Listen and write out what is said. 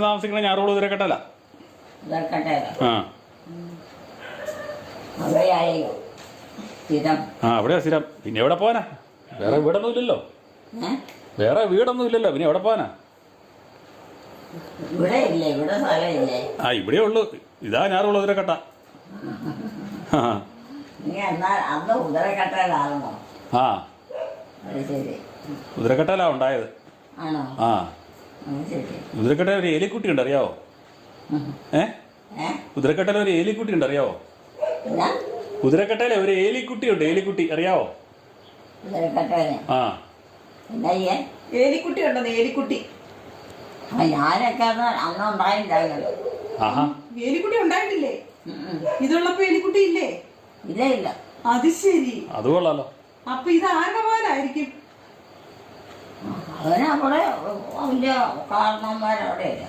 താമസിക്കണ ഞാറുകുളം ഉദരക്കട്ടല. ആ അവിടെയാ സ്ഥിരം. പിന്നെ എവിടെ പോവാനാ? വേറെ വീടൊന്നും ഇല്ലല്ലോ. പിന്നെ എവിടെ പോവാനാ? ആ ഇവിടെ ഉള്ളു. ഇതാ ഞാറുകുളം ഉദരക്കട്ട. ആ ഉദരക്കട്ടലാ ഉണ്ടായത്. ആ ഉദരക്കട്ട ഒരു എലിക്കുട്ടി ഉണ്ട്, അറിയാവോ? കുതിരക്കട്ടയിലെ ഒരു എലിക്കുട്ടി ഉണ്ട്, അറിയാവോ? കുതിരക്കട്ടയിലെ ഒരു എലിക്കുട്ടി ഉണ്ട്, എലിക്കുട്ടി, അറിയാവോ? ആ എലിക്കുട്ടി ഉണ്ടെന്ന്. എലിക്കുട്ടി ഞാനൊക്കെ അന്ന് ഉണ്ടായില്ലായിരുന്നല്ലോ. എലിക്കുട്ടി ഉണ്ടായിട്ടില്ലേ? ഇതുള്ളപ്പോ എലിക്കുട്ടി ഇല്ലേ? ഇല്ല ഇല്ല. അത് ശരി. അത് കൊള്ളാലോ. അപ്പൊ ഇത് ആരുടെ പോലായിരിക്കും? അവനവിടെ വലിയ കാരണന്മാരവിടെ ഇല്ല.